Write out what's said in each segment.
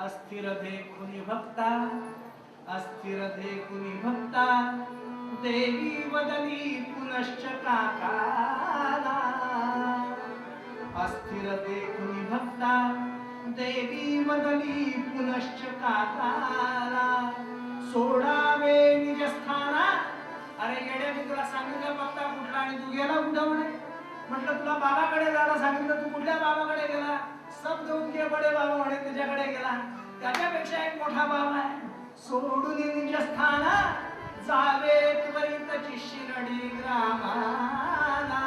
अस्थिर देखुनी भक्ता, अस्थिर देखुनी भक्ता, देवी वदनी पुनश्च काकाला. अस्थिर देखुनी भक्ता, देवी वदनी पुनश्च काकाला. सोडावे निजस्थाना. अरे येडे, मी तुला सांगितलं बघता कुठला आणि तू गेला कुठं म्हणे. म्हटलं तुला बाबाकडे जायला सांगितलं, तू कुठल्या बाबाकडे गेला. सब देऊन बडे बाबा म्हणे तुझ्याकडे गेला. त्याच्यापेक्षा एक मोठा बाबा आहे. सोडून निजस्थाना जावे त्वरितची शिरडी ग्रामाला.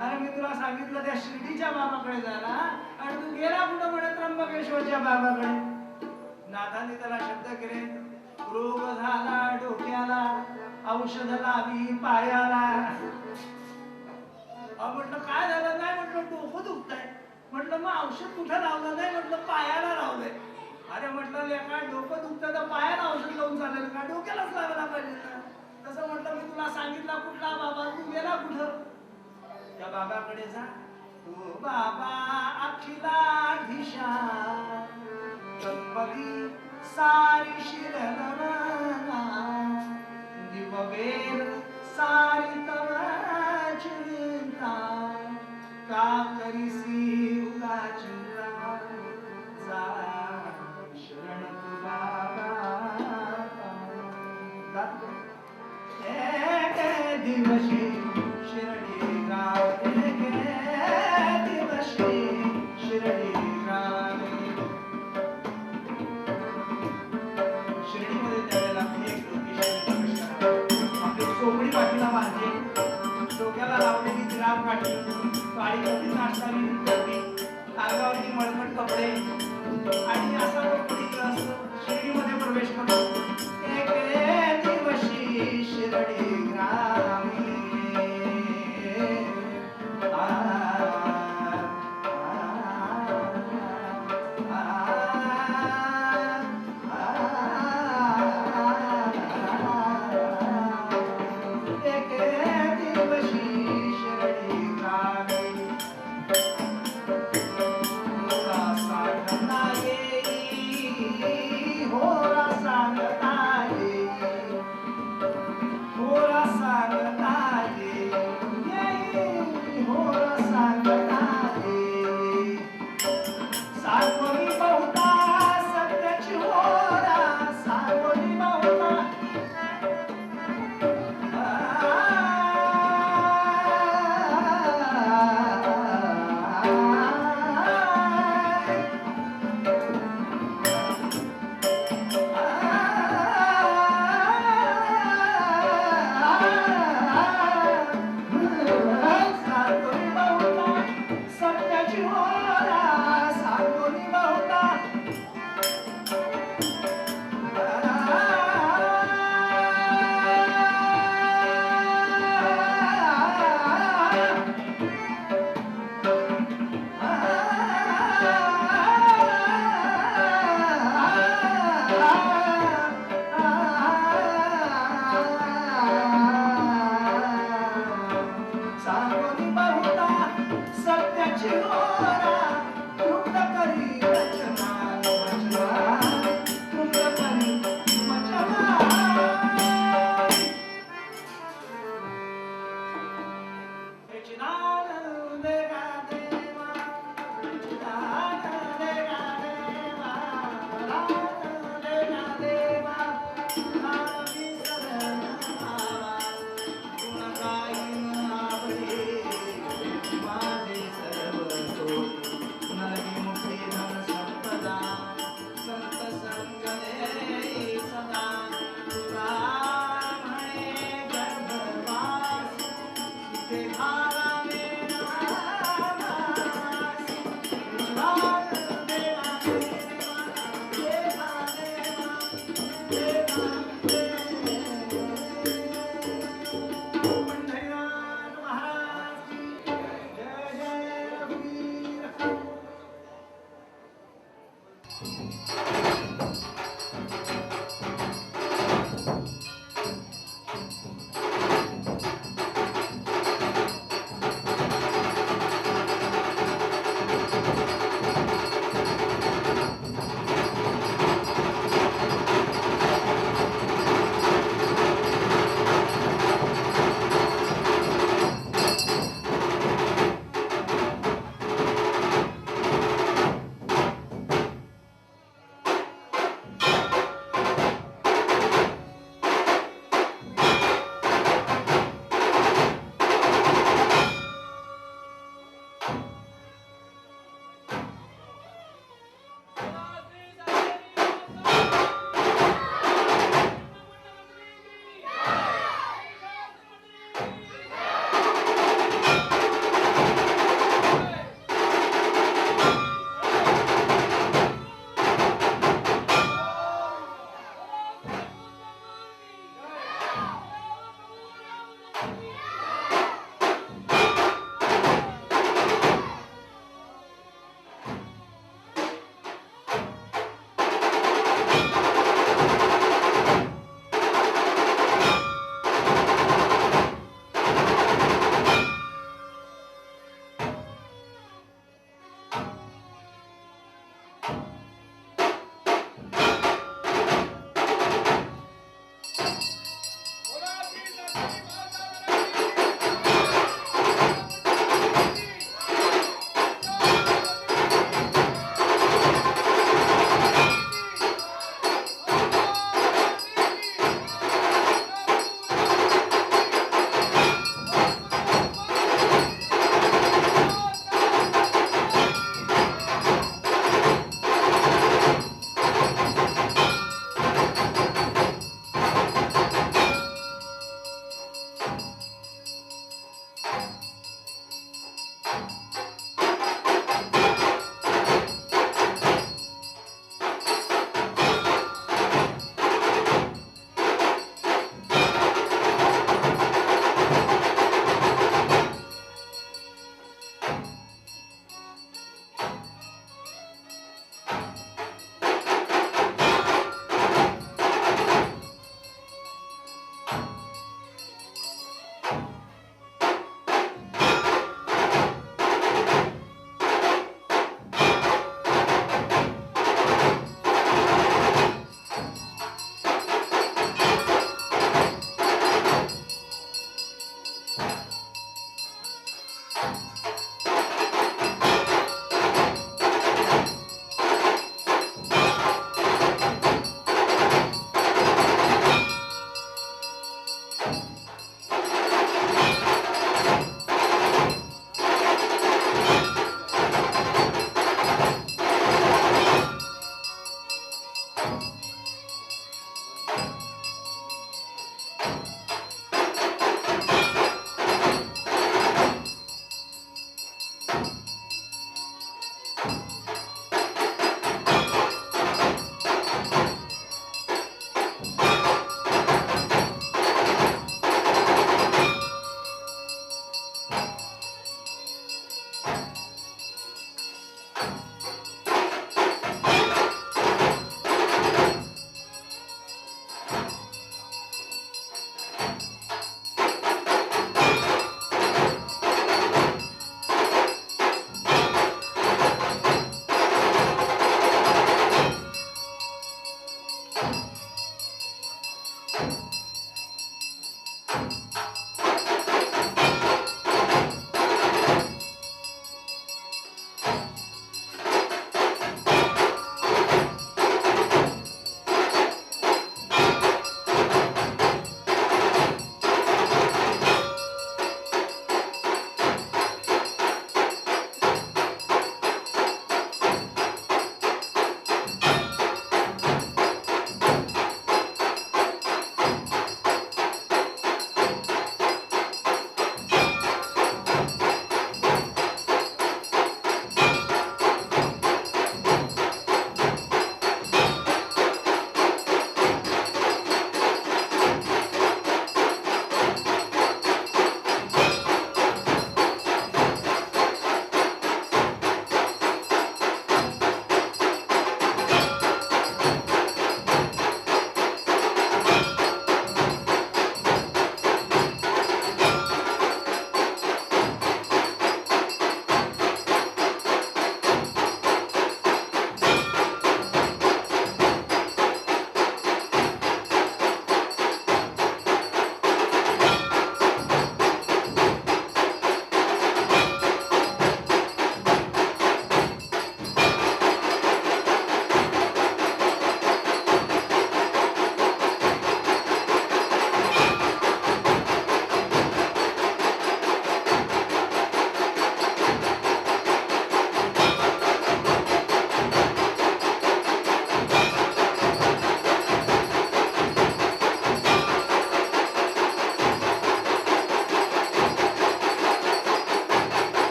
अरे मी तुला सांगितलं त्या शिर्डीच्या बाबाकडे जायला आणि तू गेला कुठं म्हणे त्र्यंबकेश्वरच्या बाबाकडे. नाथाने त्याला शब्द केले, रोग झाला डोक्याला, औषध लावी पायाला. म्हटलं काय झालं. नाही म्हटलं डोकं दुखतंय. म्हटलं मग औषध कुठं लावलं. नाही म्हटलं पायाला लावलंय. अरे म्हटलं लेका डोकं दुखतं तर पायाला औषध लावून चालेल का, डोक्यालाच लावायला पाहिजे ना. तसं म्हटलं मी तुला सांगितलं कुठला बाबा, तू गेला कुठं. त्या बाबाकडे जा. तो बाबा अखिलाधीशा तत्पदी सारी शिरलना, दिववेर सारी तव चिंता, का करीसी उगा चिंता, जा शरण तू बाबा. एक दिवशी शिर्डी गाव, एक दिवशी शिर्डी गाव. शिर्डीमध्ये त्यावेळेला एक लोकेशन आपली चोपडी पाठीला बांधली, डोक्याला लावलेली ग्राम काठी, काळी नाश्तानी अंगावरती मळमट कपडे आणि असा शिर्डीमध्ये प्रवेश करतो. एक दिवशी शिर्डी ग्रामी.